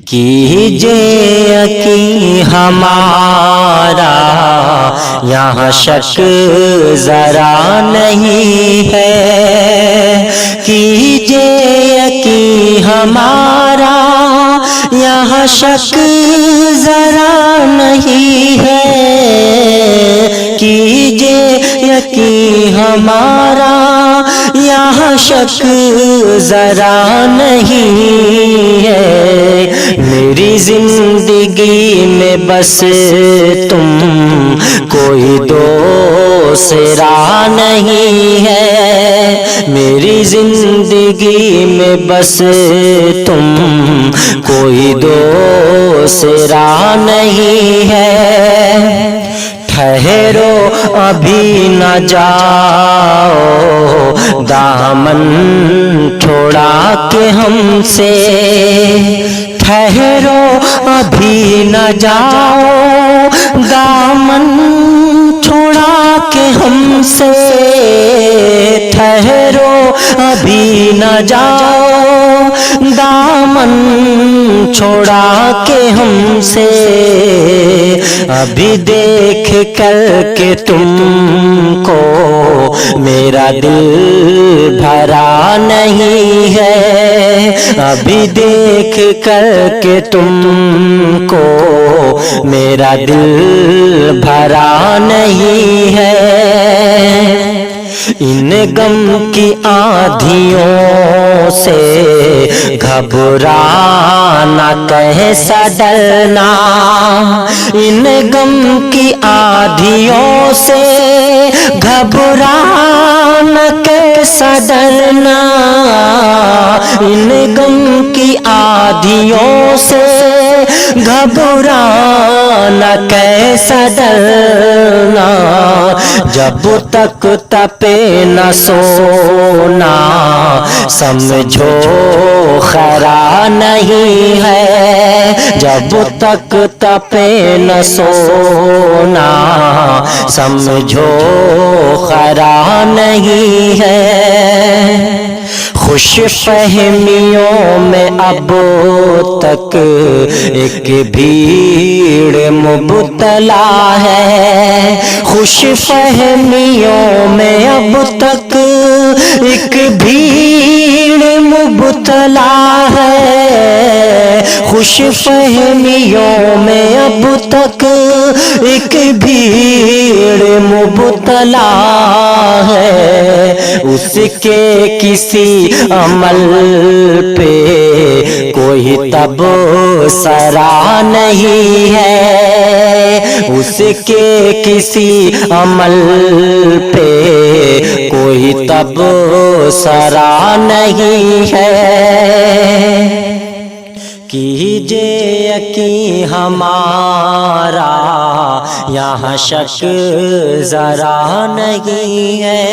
کیجے یقین ہمارا یہاں شک ذرا نہیں ہے، کیجے یقین ہمارا یہاں شک ذرا نہیں ہے، کیجے یقین ہمارا یہاں شک ذرا نہیں ہے، میری زندگی میں بس تم کوئی دوسرا نہیں ہے، میری زندگی میں بس تم کوئی دوسرا نہیں ہے، ٹھہرو ابھی نہ جاؤ دامن چھوڑا کے ہم سے، ٹھہرو ابھی نہ جاؤ دامن چھوڑا کے ہم سے، ٹھہرو ابھی نہ جاؤ دامن چھوڑا کے ہم سے، ابھی دیکھ کر کے تم کو میرا دل بھرا نہیں ہے، ابھی دیکھ کر کے تم کو میرا دل بھرا نہیں ہے، ان غم کی آندھیوں سے گھبرانا کیسا ڈرنا، ان غم کی آندھیوں سے گھبرانا کیسا ڈرنا، ان غم کی آندھیوں سے گھبرانا کیسا ڈرنا، جب تک تپے نہ سونا سمجھو خرا نہیں ہے، جب تک تپے نہ سونا سمجھو خرا نہیں ہے، خوش فہمیوں میں اب تک ایک بھیڑ مبتلا ہے، خوش فہمیوں میں اب تک ایک بھیڑ مبتلا ہے، خوش فہمیوں میں اب تک ایک بھیڑ مبتلا ہے، اس کے کسی عمل پہ کوئی تبصرہ نہیں ہے، اس کے کسی عمل پہ کوئی تبصرہ نہیں ہے، کیجے یقین ہمارا یہاں شک ذرا نہیں ہے،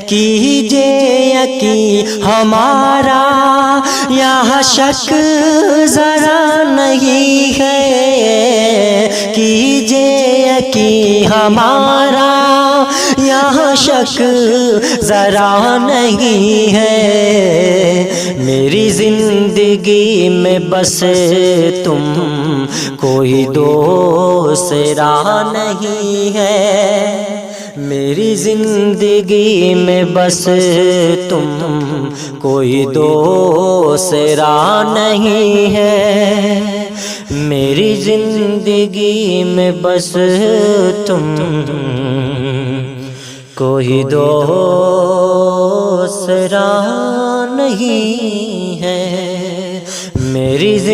کیجے یقین ہمارا یہاں شک ذرا نہیں ہے، کیجے یقین ہمارا یہاں شک ذرا نہیں ہے، میری زندگی میں بس تم کوئی دوسرا نہیں ہے، میری زندگی میں بس تم کوئی دوسرا نہیں ہے، میری زندگی میں بس تم کوئی دوسرا نہیں ہے، میری